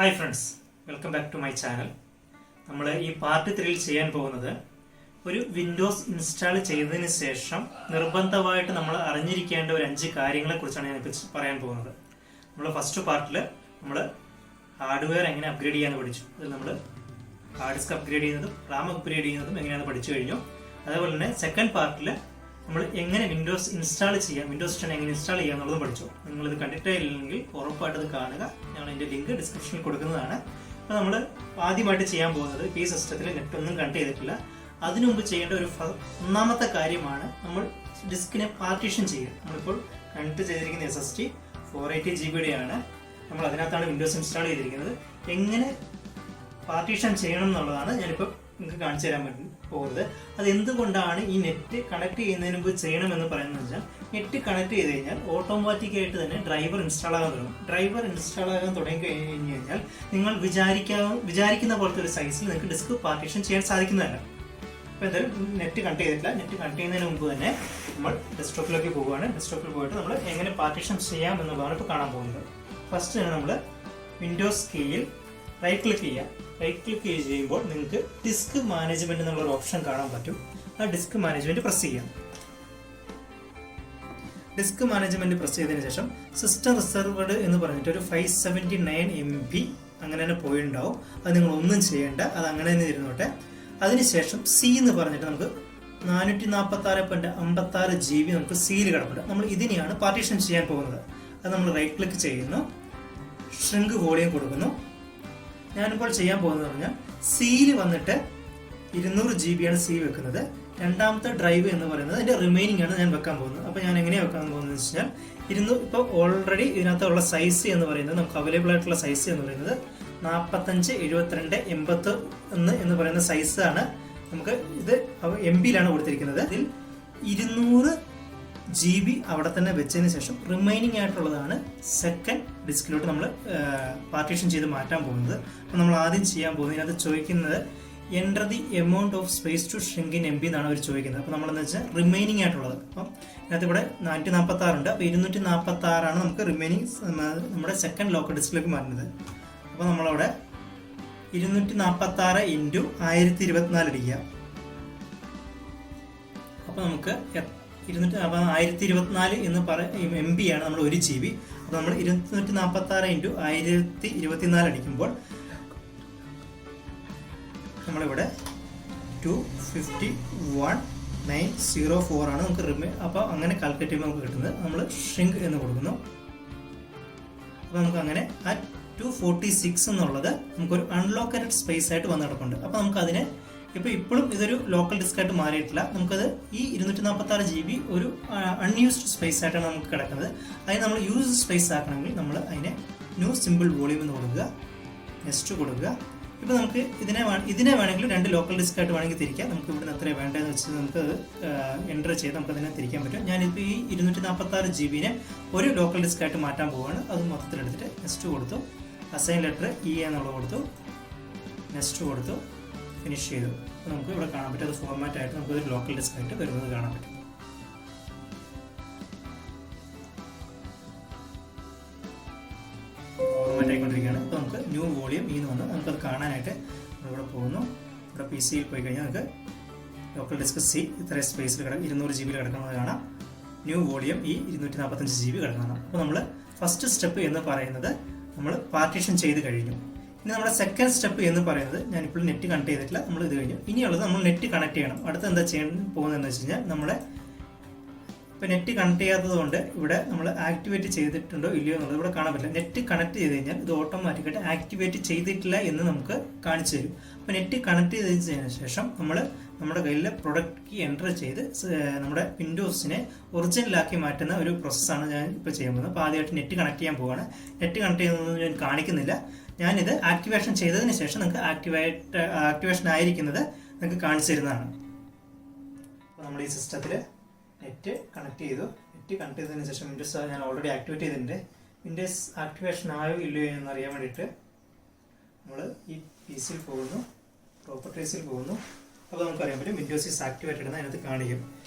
Hi friends, welcome back to my channel. നമ്മൾ ഈ part 3 ചെയ്യാൻ പോകുന്നത് ഒരു വിൻഡോസ് ഇൻസ്റ്റാൾ ചെയ്തതിന് ശേഷം നിർബന്ധമായിട്ട് നമ്മൾ അറിഞ്ഞിരിക്കേണ്ട ഒരു 5 കാര്യങ്ങളെ കുറിച്ചാണ് ഞാനിപ്പോൾ പറയാൻ പോകുന്നത്. നമ്മൾ ഫസ്റ്റ് പാർട്ടിൽ നമ്മൾ ഹാർഡ്വെയർ എങ്ങനെ അപ്ഗ്രേഡ് ചെയ്യാമെന്ന് പഠിച്ചു. അതിൽ നമ്മൾ ഹാർഡ് ഡിസ്ക് അപ്ഗ്രേഡ് ചെയ്യുന്നതും റാം അപ്ഗ്രേഡ് ചെയ്യുന്നതും എങ്ങനെയാണെന്ന് പഠിച്ചു കഴിഞ്ഞു. അതേപോലെ തന്നെ സെക്കൻഡ് പാർട്ടിൽ നമ്മൾ എങ്ങനെ വിൻഡോസ് ഇൻസ്റ്റാൾ ചെയ്യാം, വിൻഡോസ് 10 എങ്ങനെ ഇൻസ്റ്റാൾ ചെയ്യാം എന്നുള്ളതും പഠിച്ചു. നിങ്ങളിത് കണ്ടിട്ടേ ഇല്ലെങ്കിൽ ഉറപ്പായിട്ടത് കാണുക. ഞാൻ അതിൻ്റെ ലിങ്ക് ഡിസ്ക്രിപ്ഷനിൽ കൊടുക്കുന്നതാണ്. അപ്പോൾ നമ്മൾ ആദ്യമായിട്ട് ചെയ്യാൻ പോകുന്നത് ഈ സിസ്റ്റത്തിൽ നെറ്റ് ഒന്നും കണക്ട് ചെയ്തിട്ടില്ല. അതിനു മുമ്പ് ചെയ്യേണ്ട ഒരു ഒന്നാമത്തെ കാര്യമാണ് നമ്മൾ ഡിസ്കിനെ പാർട്ടീഷൻ ചെയ്യുക. നമ്മളിപ്പോൾ കണക്ട് ചെയ്തിരിക്കുന്ന SSD 480 GB ആണ്. നമ്മൾ അതിനകത്താണ് വിൻഡോസ് ഇൻസ്റ്റാൾ ചെയ്തിരിക്കുന്നത്. എങ്ങനെ പാർട്ടീഷൻ ചെയ്യണം എന്നുള്ളതാണ് ഞാനിപ്പോൾ നിങ്ങൾക്ക് കാണിച്ചു തരാൻ വേണ്ടി പോകുന്നത്. അത് എന്തുകൊണ്ടാണ് ഈ നെറ്റ് കണക്ട് ചെയ്യുന്നതിന് മുമ്പ് ചെയ്യണമെന്ന് പറയുന്നത് വെച്ചാൽ, നെറ്റ് കണക്ട് ചെയ്ത് കഴിഞ്ഞാൽ ഓട്ടോമാറ്റിക്കായിട്ട് തന്നെ ഡ്രൈവർ ഇൻസ്റ്റാൾ ആകാൻ തുടങ്ങും. ഡ്രൈവർ ഇൻസ്റ്റാൾ ആകാൻ തുടങ്ങി കഴിഞ്ഞ് കഴിഞ്ഞാൽ നിങ്ങൾ വിചാരിക്കുന്ന പോലത്തെ ഒരു സൈസിൽ നിങ്ങൾക്ക് ഡിസ്ക് പാർട്ടീഷൻ ചെയ്യാൻ സാധിക്കുന്നതല്ല. അപ്പോൾ എന്തായാലും നെറ്റ് കണക്ട് ചെയ്തിട്ടില്ല. നെറ്റ് കണക്ട് ചെയ്യുന്നതിന് മുമ്പ് തന്നെ നമ്മൾ ഡെസ്ക്ടോപ്പിലേക്ക് പോവുകയാണ്. ഡെസ്ക്ടോപ്പിൽ പോയിട്ട് നമ്മൾ എങ്ങനെ പാർട്ടീഷൻ ചെയ്യാം എന്നുള്ളതാണ് ഇപ്പോൾ കാണാൻ പോകുന്നത്. ഫസ്റ്റ് തന്നെ നമ്മൾ വിൻഡോസ് കീയിൽ റൈറ്റ് ക്ലിക്ക് ചെയ്യാം. റൈറ്റ് ക്ലിക്ക് ചെയ്യുമ്പോൾ നിങ്ങൾക്ക് ഡിസ്ക് മാനേജ്മെന്റ് എന്നുള്ള ഒരു ഓപ്ഷൻ കാണാൻ പറ്റും. ആ ഡിസ്ക് മാനേജ്മെന്റ് പ്രസ് ചെയ്യാം. ഡിസ്ക് മാനേജ്മെന്റ് പ്രസ് ചെയ്തതിനു ശേഷം സിസ്റ്റം റിസർവ്ഡ് എന്ന് പറഞ്ഞിട്ട് ഒരു 579 MB അങ്ങനെ തന്നെ പോയിട്ടുണ്ടാവും. അത് നിങ്ങൾ ഒന്നും ചെയ്യേണ്ട, അത് അങ്ങനെ തന്നെ ഇരുന്നോട്ടെ. അതിനുശേഷം സി എന്ന് പറഞ്ഞിട്ട് നമുക്ക് 446.56 GB നമുക്ക് സീൽ കിടപ്പുണ്ട്. നമ്മൾ ഇതിനെയാണ് പാർട്ടീഷൻ ചെയ്യാൻ പോകുന്നത്. അത് നമ്മൾ റൈറ്റ് ക്ലിക്ക് ചെയ്യുന്നു, ഷ്രിങ്ക് വോളിയം കൊടുക്കുന്നു. ഞാനിപ്പോൾ ചെയ്യാൻ പോകുന്നത് പറഞ്ഞാൽ സീല് വന്നിട്ട് 200 GB ആണ് സി വെക്കുന്നത്. രണ്ടാമത്തെ ഡ്രൈവ് എന്ന് പറയുന്നത് അതിന്റെ റിമൈനിങ് ആണ് ഞാൻ വെക്കാൻ പോകുന്നത്. അപ്പോൾ ഞാൻ എങ്ങനെയാണ് വെക്കാൻ പോകുന്നത് വെച്ച് കഴിഞ്ഞാൽ, 200 ഇപ്പോൾ ഓൾറെഡി ഇതിനകത്തുള്ള സൈസ് എന്ന് പറയുന്നത്, നമുക്ക് അവൈലബിൾ ആയിട്ടുള്ള സൈസ് എന്ന് പറയുന്നത് 45, 72, 81 എന്ന് പറയുന്ന സൈസാണ്. നമുക്ക് ഇത് MB-യിലാണ് കൊടുത്തിരിക്കുന്നത്. ഇതിൽ 200 GB അവിടെ തന്നെ വെച്ചതിന് ശേഷം റിമൈനിങ് ആയിട്ടുള്ളതാണ് സെക്കൻഡ് ഡിസ്കിലോട്ട് നമ്മൾ പാർട്ടീഷൻ ചെയ്ത് മാറ്റാൻ പോകുന്നത്. അപ്പോൾ നമ്മൾ ആദ്യം ചെയ്യാൻ പോകുന്നത്, ഇതിനകത്ത് ചോദിക്കുന്നത് enter the amount of space to shrink in MB എന്നാണ് അവർ ചോദിക്കുന്നത്. അപ്പോൾ നമ്മളെന്ന് വെച്ചാൽ റിമൈനിങ് ആയിട്ടുള്ളത്. അപ്പം ഇതിനകത്ത് ഇവിടെ 446 ഉണ്ട്. അപ്പോൾ 246 ആണ് നമുക്ക് റിമൈനിങ് നമ്മുടെ സെക്കൻഡ് ലോക്കൽ ഡിസ്കിലേക്ക് മാറ്റുന്നത്. അപ്പോൾ നമ്മളവിടെ 246 × 1024 അടിക്കുക. അപ്പോൾ നമുക്ക് 1024 എന്ന് MB ആണ് നമ്മൾ 1 GB. അപ്പോൾ നമ്മൾ 246 × 1024 അടിക്കുമ്പോൾ നമ്മളിവിടെ 251,904 ആണ് നമുക്ക് അപ്പോൾ അങ്ങനെ കാൽക്കുലേറ്റ് ചെയ്യുമ്പോൾ നമുക്ക് കിട്ടുന്നത്. നമ്മൾ ഷ്രിങ്ക് എന്ന് കൊടുക്കുന്നു. അപ്പോൾ നമുക്ക് അങ്ങനെ ആ 246 എന്നുള്ളത് നമുക്കൊരു അൺലോക്കറ്റഡ് സ്പേസ് ആയിട്ട് വന്ന് കിടപ്പുണ്ട്. അപ്പോൾ നമുക്കതിനെ ഇപ്പോഴും ഇതൊരു ലോക്കൽ ഡിസ്ക് ആയിട്ട് മാറിയിട്ടില്ല. നമുക്കത് ഈ 246 GB ഒരു അൺയൂസ്ഡ് സ്പേസ് ആയിട്ടാണ് നമുക്ക് കിടക്കുന്നത്. അതിന് നമ്മൾ യൂസ്ഡ് സ്പേസ് ആക്കണമെങ്കിൽ നമ്മൾ അതിനെ ന്യൂ സിമ്പിൾ വോളിയം എന്ന് കൊടുക്കുക, നെക്സ്റ്റ് കൊടുക്കുക. ഇപ്പോൾ നമുക്ക് ഇതിനെ വേണമെങ്കിൽ 2 ലോക്കൽ ഡിസ്ക് ആയിട്ട് വേണമെങ്കിൽ തിരിക്കാം. നമുക്ക് ഇവിടുന്ന് എത്ര വേണ്ടതെന്ന് വെച്ചാൽ നമുക്ക് എൻ്റർ ചെയ്ത് നമുക്ക് അതിനെ തിരിക്കാൻ പറ്റും. ഞാനിപ്പോൾ ഈ 246 GB ഒരു ലോക്കൽ ഡിസ്ക് ആയിട്ട് മാറ്റാൻ പോവുകയാണ്. അത് മൊത്തത്തിലെടുത്തിട്ട് നെക്സ്റ്റ് കൊടുത്തു, അസൈൻ ലെറ്റർ E എന്നുള്ളത് കൊടുത്തു, നെക്സ്റ്റ് കൊടുത്തു, ഫിനിഷ് ചെയ്തു. അപ്പോൾ നമുക്ക് ഇവിടെ കാണാൻ പറ്റും അത് ഫോർമാറ്റ് ആയിട്ട് നമുക്കൊരു ലോക്കൽ ഡിസ്ക് ആയിട്ട് വരുന്നത് കാണാൻ പറ്റും. ഫോർമാറ്റ് ആയിക്കൊണ്ടിരിക്കുകയാണ്. ഇപ്പോൾ നമുക്ക് ന്യൂ വോളിയം എന്ന് വന്ന് നമുക്കത് കാണാനായിട്ട് ഇവിടെ പോകുന്നു. ഇവിടെ PC-യിൽ പോയി കഴിഞ്ഞാൽ നമുക്ക് ലോക്കൽ ഡിസ്ക് C ഇത്ര സ്പേസിൽ 200 GB കിടക്കുന്നത് കാണാം. ന്യൂ വോളിയം ഈ 245 GB കിടക്കണം. അപ്പോൾ നമ്മൾ ഫസ്റ്റ് സ്റ്റെപ്പ് എന്ന് പറയുന്നത് നമ്മൾ പാർട്ടീഷൻ ചെയ്ത് കഴിഞ്ഞു. ഇനി നമ്മുടെ സെക്കൻഡ് സ്റ്റെപ്പ് എന്ന് പറയുന്നത്, ഞാനിപ്പോൾ നെറ്റ് കണക്ട് ചെയ്തിട്ടില്ല, നമ്മൾ ഇത് കഴിഞ്ഞു. ഇനിയുള്ളത് നമ്മൾ നെറ്റ് കണക്ട് ചെയ്യണം. അടുത്ത് എന്താ ചെയ്യാൻ പോകുന്നതെന്ന് വെച്ച് കഴിഞ്ഞാൽ, നമ്മളെ ഇപ്പോൾ നെറ്റ് കണക്ട് ചെയ്യാത്തത് കൊണ്ട് ഇവിടെ നമ്മൾ ആക്ടിവേറ്റ് ചെയ്തിട്ടുണ്ടോ ഇല്ലയോ എന്നുള്ളത് ഇവിടെ കാണാൻ പറ്റില്ല. നെറ്റ് കണക്ട് ചെയ്ത് കഴിഞ്ഞാൽ ഇത് ഓട്ടോമാറ്റിക്കായിട്ട് ആക്ടിവേറ്റ് ചെയ്തിട്ടില്ല എന്ന് നമുക്ക് കാണിച്ചു തരും. അപ്പോൾ നെറ്റ് കണക്ട് ചെയ്തതിന് ശേഷം നമ്മൾ നമ്മുടെ കയ്യിലെ പ്രൊഡക്റ്റ് കീ എൻ്റർ ചെയ്ത് നമ്മുടെ വിൻഡോസിനെ ഒറിജിനലാക്കി മാറ്റുന്ന ഒരു പ്രോസസ്സാണ് ഞാൻ ഇപ്പോൾ ചെയ്യാൻ പോകുന്നത്. അപ്പോൾ ആദ്യമായിട്ട് നെറ്റ് കണക്ട് ചെയ്യാൻ പോവുകയാണ്. നെറ്റ് കണക്ട് ചെയ്യുന്നതൊന്നും ഞാൻ കാണിക്കുന്നില്ല. ഞാനിത് ആക്ടിവേഷൻ ചെയ്തതിന് ശേഷം നിങ്ങൾക്ക് ആക്ടിവേഷൻ ആയിരിക്കുന്നത് നിങ്ങൾക്ക് കാണിച്ചു തരുന്നതാണ്. അപ്പോൾ നമ്മൾ ഈ സിസ്റ്റത്തിൽ നെറ്റ് കണക്ട് ചെയ്തു. നെറ്റ് കണക്ട് ചെയ്തതിന് ശേഷം വിൻഡോസ് ഞാൻ ഓൾറെഡി ആക്ടിവേറ്റ് ചെയ്തിട്ടുണ്ട്. വിൻഡോസ് ആക്ടിവേഷൻ ആയോ ഇല്ലയോ എന്നറിയാൻ വേണ്ടിയിട്ട് നമ്മൾ ഈ PC-യിൽ പോകുന്നു, പ്രോപ്പർട്ടീസിൽ പോകുന്നു. അപ്പോൾ നമുക്കറിയാൻ പറ്റും വിൻഡോസ് ഈസ് ആക്ടിവേറ്റഡ് എന്ന് അതിനകത്ത് കാണിക്കും.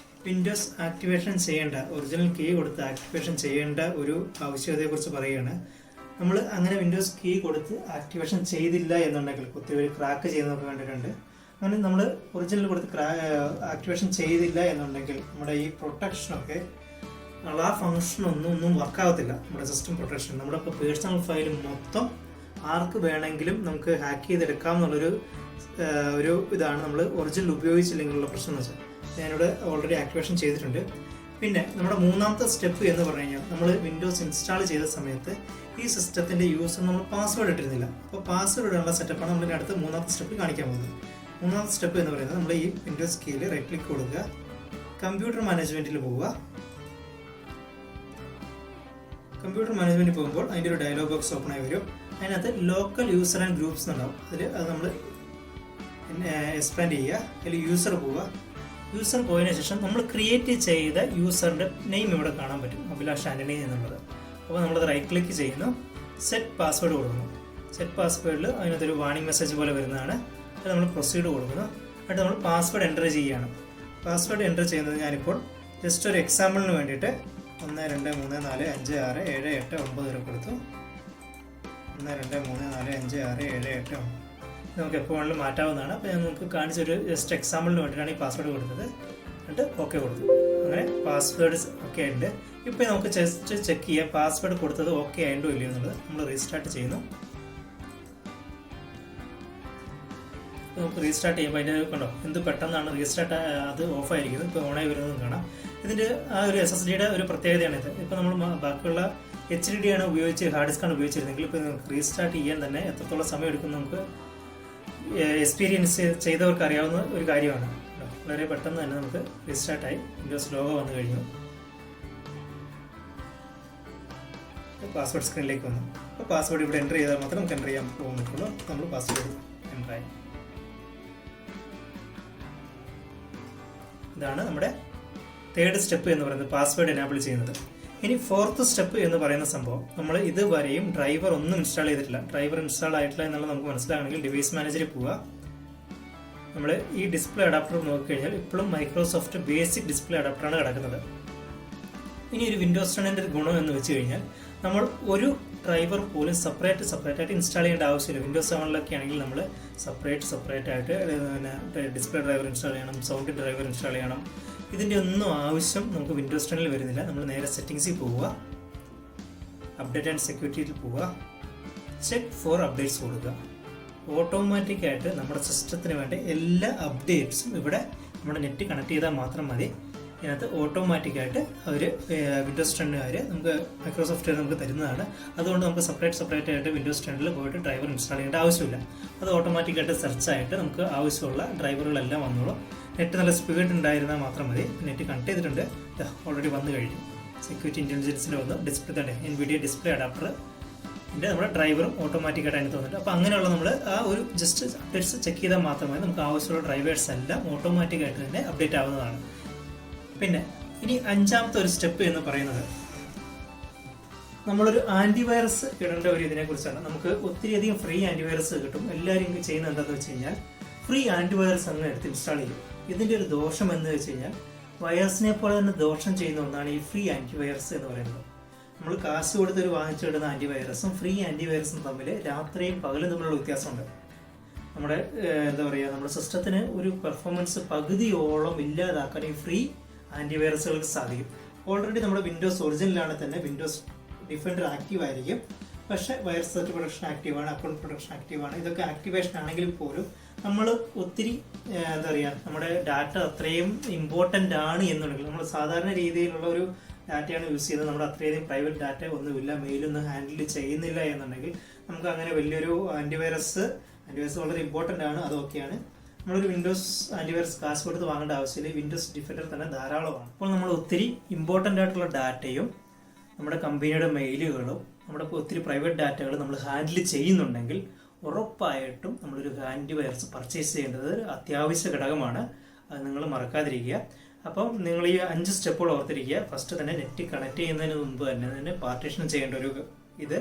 വിൻഡോസ് ആക്ടിവേഷൻ ചെയ്യേണ്ട, ഒറിജിനൽ കീ കൊടുത്ത് ആക്ടിവേഷൻ ചെയ്യേണ്ട ഒരു ആവശ്യകതയെക്കുറിച്ച് പറയുകയാണ്. നമ്മൾ അങ്ങനെ വിൻഡോസ് കീ കൊടുത്ത് ആക്ടിവേഷൻ ചെയ്തില്ല എന്നുണ്ടെങ്കിൽ ഒത്തിരി പേര് ക്രാക്ക് ചെയ്യുന്നതൊക്കെ കണ്ടിട്ടുണ്ട്. അങ്ങനെ നമ്മൾ ഒറിജിനൽ കൊടുത്ത് ആക്ടിവേഷൻ ചെയ്തില്ല എന്നുണ്ടെങ്കിൽ നമ്മുടെ ഈ പ്രൊട്ടക്ഷനൊക്കെ ആ ഫംഗ്ഷനൊന്നും വർക്കാവത്തില്ല. നമ്മുടെ സിസ്റ്റം പ്രൊട്ടക്ഷൻ, നമ്മുടെ ഇപ്പോൾ പേഴ്സണൽ ഫയൽ മൊത്തം ആർക്ക് വേണമെങ്കിലും നമുക്ക് ഹാക്ക് ചെയ്തെടുക്കാം എന്നുള്ളൊരു ഇതാണ് നമ്മൾ ഒറിജിനൽ ഉപയോഗിച്ചില്ലെങ്കിലുള്ള പ്രശ്നം എന്ന് വെച്ചാൽ. ഞാനിവിടെ ഓൾറെഡി ആക്ടിവേഷൻ ചെയ്തിട്ടുണ്ട്. പിന്നെ നമ്മുടെ മൂന്നാമത്തെ സ്റ്റെപ്പ് എന്ന് പറഞ്ഞു കഴിഞ്ഞാൽ നമ്മൾ വിൻഡോസ് ഇൻസ്റ്റാൾ ചെയ്ത സമയത്ത് ഈ സിസ്റ്റത്തിൻ്റെ യൂസർ നമ്മൾ പാസ്വേഡ് ഇട്ടിരുന്നില്ല. അപ്പോൾ പാസ്വേഡ് ഇടാനുള്ള സെറ്റപ്പാണ് നമ്മൾ അടുത്ത മൂന്നാമത്തെ സ്റ്റെപ്പ് കാണിക്കാൻ പോകുന്നത്. മൂന്നാമത്തെ സ്റ്റെപ്പ് എന്ന് പറയുന്നത് നമ്മൾ ഈ വിൻഡോസ് കീയിൽ റൈറ്റ് ക്ലിക്ക് കൊടുക്കുക, കമ്പ്യൂട്ടർ മാനേജ്മെൻറ്റിൽ പോവുക. കമ്പ്യൂട്ടർ മാനേജ്മെൻറ്റിൽ പോകുമ്പോൾ അതിൻ്റെ ഒരു ഡയലോഗ് ബോക്സ് ഓപ്പൺ ആയി വരും. അതിനകത്ത് ലോക്കൽ യൂസർ ആൻഡ് ഗ്രൂപ്പ്സ് എന്നുണ്ടാവും. അത് നമ്മൾ എക്സ്പാൻഡ് ചെയ്യുക. അതിൽ യൂസർ പോവുക. യൂസർ പോയതിനു ശേഷം നമ്മൾ ക്രിയേറ്റ് ചെയ്ത യൂസറിൻ്റെ നെയിം ഇവിടെ കാണാൻ പറ്റും, അഭിലാഷ് ആൻ്റണി എന്നുള്ളത്. അപ്പോൾ നമ്മളത് റൈറ്റ് ക്ലിക്ക് ചെയ്യുന്നു, സെറ്റ് പാസ്വേഡ് കൊടുക്കുന്നു. സെറ്റ് പാസ്വേഡിൽ അതിനകത്തൊരു വാർണിംഗ് മെസ്സേജ് പോലെ വരുന്നതാണ്. അത് നമ്മൾ പ്രൊസീഡ് കൊടുക്കുന്നു. എന്നിട്ട് നമ്മൾ പാസ്വേഡ് എൻ്റർ ചെയ്യുകയാണ്. പാസ്വേഡ് എൻ്റർ ചെയ്യുന്നത് ഞാനിപ്പോൾ ജസ്റ്റ് ഒരു എക്സാമ്പിളിന് വേണ്ടിയിട്ട് 1 2 3 4 5 6 7 8 9 വരെ കൊടുത്തു. 1 2 3 4 5 6 7 8 9 നമുക്ക് എപ്പോൾ വേണമെങ്കിലും മാറ്റാവുന്നതാണ്. അപ്പോൾ ഞാൻ നമുക്ക് കാണിച്ചൊരു ജസ്റ്റ് എക്സാമ്പിളിന് വേണ്ടിയിട്ടാണ് ഈ പാസ്വേഡ് കൊടുത്തത്. എന്നിട്ട് ഓക്കെ കൊടുത്തു. അങ്ങനെ പാസ്വേഡ് ഓക്കെ ഉണ്ട്. ഇപ്പോൾ നമുക്ക് ജസ്റ്റ് ചെക്ക് ചെയ്യാം പാസ്വേഡ് കൊടുത്തത് ഓക്കെ ആയിട്ടുണ്ടോ ഇല്ലയോ എന്നുള്ളത്. നമ്മൾ റീസ്റ്റാർട്ട് ചെയ്യുന്നു. നമുക്ക് റീസ്റ്റാർട്ട് ചെയ്യുമ്പോൾ അതിൻ്റെ കണ്ടോ എന്ത് പെട്ടെന്നാണ് റീസ്റ്റാർട്ട് അത് ഓഫായിരിക്കുന്നത്. ഇപ്പോൾ ഓണായി വരുന്നതും കാണാം. ഇതിൻ്റെ ആ ഒരു SSDയുടെ ഒരു പ്രത്യേകതയാണിത്. ഇപ്പോൾ നമ്മൾ ബാക്കിയുള്ള HDD ആണ് ഹാർഡ് ഡിസ്ക്കാണ് ഉപയോഗിച്ചിരുന്നെങ്കിൽ ഇപ്പോൾ നമുക്ക് റീസ്റ്റാർട്ട് ചെയ്യാൻ തന്നെ എത്രത്തോളം സമയം എടുക്കും നമുക്ക് എക്സ്പീരിയൻസ് ചെയ്തവർക്ക് അറിയാവുന്ന ഒരു കാര്യമാണ്. വളരെ പെട്ടെന്ന് തന്നെ നമുക്ക് റീസ്റ്റാർട്ടായി വിൻഡോസ് ലോഗോ വന്നു കഴിഞ്ഞു. പാസ്വേഡ് സ്ക്രീനിലേക്ക് വന്നു. അപ്പോൾ പാസ്വേഡ് ഇവിടെ എൻ്റർ ചെയ്താൽ മാത്രമേ നമുക്ക് എൻ്റർ ചെയ്യാൻ പോകാൻ പറ്റുള്ളൂ. നമ്മൾ പാസ്വേഡ് എൻ്റർ ആയി. ഇതാണ് നമ്മുടെ തേർഡ് സ്റ്റെപ്പ് എന്ന് പറയുന്നത്, പാസ്വേഡ് എനാബിൾ ചെയ്യുന്നത്. ഇനി ഫോർത്ത് സ്റ്റെപ്പ് എന്ന് പറയുന്ന സംഭവം, നമ്മൾ ഇതുവരെയും ഡ്രൈവർ ഒന്നും ഇൻസ്റ്റാൾ ചെയ്തിട്ടില്ല. ഡ്രൈവർ ഇൻസ്റ്റാൾ ആയിട്ടില്ല എന്നുള്ളത് നമുക്ക് മനസ്സിലാകണമെങ്കിൽ ഡിവൈസ് മാനേജറിൽ പോവുക. നമ്മൾ ഈ ഡിസ്പ്ലേ അഡാപ്റ്റർ നോക്കിക്കഴിഞ്ഞാൽ ഇപ്പോഴും മൈക്രോസോഫ്റ്റ് ബേസിക് ഡിസ്പ്ലേ അഡാപ്റ്ററാണ് കിടക്കുന്നത്. ഇനി ഒരു വിൻഡോസ് 10ൻ്റെ ഒരു ഗുണം എന്ന് വെച്ച് കഴിഞ്ഞാൽ നമ്മൾ ഒരു ഡ്രൈവർ പോലും സെപ്പറേറ്റ് ആയിട്ട് ഇൻസ്റ്റാൾ ചെയ്യേണ്ട ആവശ്യമില്ല. വിൻഡോസ് 7 ആണെങ്കിൽ നമ്മൾ സെപ്പറേറ്റ് ആയിട്ട് പിന്നെ ഡിസ്പ്ലേ ഡ്രൈവർ ഇൻസ്റ്റാൾ ചെയ്യണം, സൗണ്ട് ഡ്രൈവർ ഇൻസ്റ്റാൾ ചെയ്യണം. ഇതിൻ്റെ ഒന്നും ആവശ്യം നമുക്ക് വിൻഡോസ് 10 വരുന്നില്ല. നമ്മൾ നേരെ സെറ്റിങ്സിൽ പോവുക, അപ്ഡേറ്റ് ആൻഡ് സെക്യൂരിറ്റിയിൽ പോവുക, ചെക്ക് ഫോർ അപ്ഡേറ്റ്സ് കൊടുക്കുക. ഓട്ടോമാറ്റിക്കായിട്ട് നമ്മുടെ സിസ്റ്റത്തിന് വേണ്ട എല്ലാ അപ്ഡേറ്റ്സും ഇവിടെ നമ്മുടെ നെറ്റ് കണക്ട് ചെയ്താൽ മാത്രം മതി. ഇതിനകത്ത് ഓട്ടോമാറ്റിക്കായിട്ട് അവർ വിൻഡോസ് 10 നമുക്ക് മൈക്രോസോഫ്റ്റ് നമുക്ക് തരുന്നതാണ്. അതുകൊണ്ട് നമുക്ക് സെപ്പറേറ്റ് ആയിട്ട് വിൻഡോസ് 10 പോയിട്ട് ഡ്രൈവർ ഇൻസ്റ്റാൾ ചെയ്യേണ്ട ആവശ്യമില്ല. അത് ഓട്ടോമാറ്റിക്കായിട്ട് സെർച്ചായിട്ട് നമുക്ക് ആവശ്യമുള്ള ഡ്രൈവറുകളെല്ലാം വന്നോളൂ. നെറ്റ് നല്ല സ്പീഡ് ഉണ്ടായിരുന്നാൽ മാത്രം മതി. നെറ്റ് കണക്ട് ചെയ്തിട്ടുണ്ട്, ഓൾറെഡി വന്നു കഴിഞ്ഞു. സെക്യൂരിറ്റി ഇൻ്റലിജൻസിൻ്റെ വന്നു. ഡിസ്പ്ലേ തന്നെ NVIDIA ഡിസ്പ്ലേ അഡാപ്റ്റർ നമ്മുടെ ഡ്രൈവറും ഓട്ടോമാറ്റിക്കായിട്ട് അതിന് തോന്നിട്ട്. അപ്പോൾ അങ്ങനെയുള്ള നമ്മൾ ആ ഒരു ജസ്റ്റ് അപ്ഡേറ്റ്സ് ചെക്ക് ചെയ്താൽ മാത്രമേ നമുക്ക് ആവശ്യമുള്ള ഡ്രൈവേഴ്സ് എല്ലാം ഓട്ടോമാറ്റിക്കായിട്ട് തന്നെ അപ്ഡേറ്റ് ആവുന്നതാണ്. പിന്നെ ഇനി അഞ്ചാമത്തെ ഒരു സ്റ്റെപ്പ് എന്ന് പറയുന്നത് നമ്മളൊരു ആൻറ്റിവൈറസ് ഇടേണ്ട ഒരു ഇതിനെക്കുറിച്ചാണ്. നമുക്ക് ഒത്തിരിയധികം ഫ്രീ ആൻറ്റിവൈറസ് കിട്ടും. എല്ലാവരും ചെയ്യുന്നത് എന്താണെന്ന് വെച്ച് കഴിഞ്ഞാൽ ഫ്രീ ആൻറ്റിവൈറസ് അങ്ങ് എടുത്ത് ഇൻസ്റ്റാൾ ചെയ്യും. ഇതിൻ്റെ ഒരു ദോഷം എന്ന് വെച്ച് കഴിഞ്ഞാൽ വൈറസിനെ പോലെ തന്നെ ദോഷം ചെയ്യുന്ന ഒന്നാണ് ഈ ഫ്രീ ആൻറ്റിവൈറസ് എന്ന് പറയുന്നത്. നമ്മൾ കാശ് കൊടുത്തൊരു വാങ്ങിച്ചിടുന്ന ആൻറ്റിവൈറസും ഫ്രീ ആൻറ്റിവൈറസും തമ്മിൽ രാത്രിയും പകലും തമ്മിലുള്ള വ്യത്യാസമുണ്ട്. നമ്മുടെ എന്താ പറയുക, നമ്മുടെ സിസ്റ്റത്തിന് ഒരു പെർഫോമൻസ് പകുതിയോളം ഇല്ലാതാക്കാൻ ഈ ഫ്രീ ആൻറ്റിവൈറസുകൾക്ക് സാധിക്കും. ഓൾറെഡി നമ്മുടെ വിൻഡോസ് ഒറിജിനലാണ് തന്നെ വിൻഡോസ് ഡിഫൻഡർ ആക്റ്റീവ് ആയിരിക്കും. പക്ഷേ വൈറസ് സെറ്റ് പ്രൊട്ടക്ഷൻ ആക്റ്റീവാണ്, അക്കൗണ്ട് പ്രൊട്ടക്ഷൻ ആക്റ്റീവാണ്. ഇതൊക്കെ ആക്ടിവേഷൻ ആണെങ്കിൽ പോലും നമ്മൾ ഒത്തിരി എന്താ പറയുക, നമ്മുടെ ഡാറ്റ അത്രയും ഇമ്പോർട്ടൻ്റ് ആണ് എന്നുണ്ടെങ്കിൽ നമ്മൾ സാധാരണ രീതിയിലുള്ള ഒരു ഡാറ്റയാണ് യൂസ് ചെയ്യുന്നത്. നമ്മുടെ അത്രയധികം പ്രൈവറ്റ് ഡാറ്റ ഒന്നുമില്ല, മെയിലൊന്നും ഹാൻഡിൽ ചെയ്യുന്നില്ല എന്നുണ്ടെങ്കിൽ നമുക്ക് അങ്ങനെ വലിയൊരു ആൻറ്റിവൈറസ് വളരെ ഇമ്പോർട്ടൻ്റ് ആണ്. അതൊക്കെയാണ് നമ്മളൊരു വിൻഡോസ് ആൻറ്റിവൈറസ് കാശ് കൊടുത്ത് വാങ്ങേണ്ട ആവശ്യമില്ല. വിൻഡോസ് ഡിഫൻഡർ തന്നെ ധാരാളമാണ്. അപ്പോൾ നമ്മൾ ഒത്തിരി ഇമ്പോർട്ടൻ്റ് ആയിട്ടുള്ള ഡാറ്റയും നമ്മുടെ കമ്പനിയുടെ മെയിലുകളും നമ്മുടെ ഒത്തിരി പ്രൈവറ്റ് ഡാറ്റകൾ നമ്മൾ ഹാൻഡിൽ ചെയ്യുന്നുണ്ടെങ്കിൽ ഉറപ്പായിട്ടും നമ്മളൊരു ആൻറ്റിവൈറസ് പർച്ചേസ് ചെയ്യേണ്ടത് അത്യാവശ്യ ഘടകമാണ്. അത് നിങ്ങൾ മറക്കാതിരിക്കുക. അപ്പം നിങ്ങൾ ഈ 5 സ്റ്റെപ്പുകൾ ഓർത്തിരിക്കുക. ഫസ്റ്റ് തന്നെ നെറ്റ് കണക്ട് ചെയ്യുന്നതിന് മുമ്പ് തന്നെ പാർട്ടീഷൻ ചെയ്യേണ്ട ഒരു ഇത്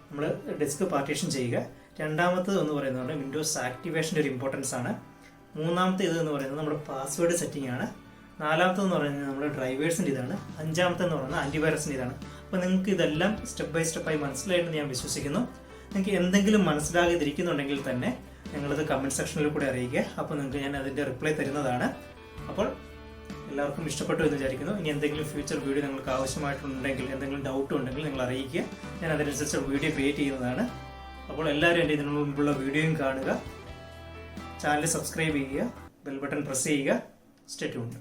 നമ്മൾ ഡെസ്ക് പാർട്ടീഷൻ ചെയ്യുക. രണ്ടാമത്തത് എന്ന് പറയുന്നത് വിൻഡോസ് ആക്ടിവേഷൻ്റെ ഒരു ഇമ്പോർട്ടൻസ് ആണ്. മൂന്നാമത്തെ ഇത് എന്ന് പറയുന്നത് നമ്മുടെ പാസ്വേഡ് സെറ്റിംഗ് ആണ്. നാലാമത്തെന്ന് പറയുന്നത് നമ്മുടെ ഡ്രൈവേഴ്സിൻ്റെ ഇതാണ്. അഞ്ചാമത്തെന്ന് പറയുന്നത് ആൻറ്റിവൈറസിൻ്റെ ഇതാണ്. അപ്പോൾ നിങ്ങൾക്ക് ഇതെല്ലാം സ്റ്റെപ്പ് ബൈ സ്റ്റെപ്പായി മനസ്സിലായിട്ട് ഞാൻ വിശ്വസിക്കുന്നു. നിങ്ങൾക്ക് എന്തെങ്കിലും മനസ്സിലാകാതിരിക്കുന്നുണ്ടെങ്കിൽ തന്നെ നിങ്ങളത് കമൻറ്റ് സെക്ഷനിൽ കൂടെ അറിയിക്കുക. അപ്പോൾ നിങ്ങൾക്ക് ഞാൻ അതിൻ്റെ റിപ്ലൈ തരുന്നതാണ്. അപ്പോൾ എല്ലാവർക്കും ഇഷ്ടപ്പെട്ടു എന്ന് വിചാരിക്കുന്നു. ഇനി എന്തെങ്കിലും ഫ്യൂച്ചർ വീഡിയോ നിങ്ങൾക്ക് ആവശ്യമായിട്ടുണ്ടെങ്കിൽ, എന്തെങ്കിലും ഡൗട്ട് ഉണ്ടെങ്കിൽ നിങ്ങൾ അറിയിക്കുക. ഞാൻ അതിനനുസരിച്ച് വീഡിയോ ക്രിയേറ്റ് ചെയ്യുന്നതാണ്. അപ്പോൾ എല്ലാവരും എൻ്റെ ഇതിനു മുമ്പുള്ള വീഡിയോയും കാണുക, ചാനൽ സബ്സ്ക്രൈബ് ചെയ്യുക, ബെൽ ബട്ടൺ പ്രസ് ചെയ്യുക. Stay tuned.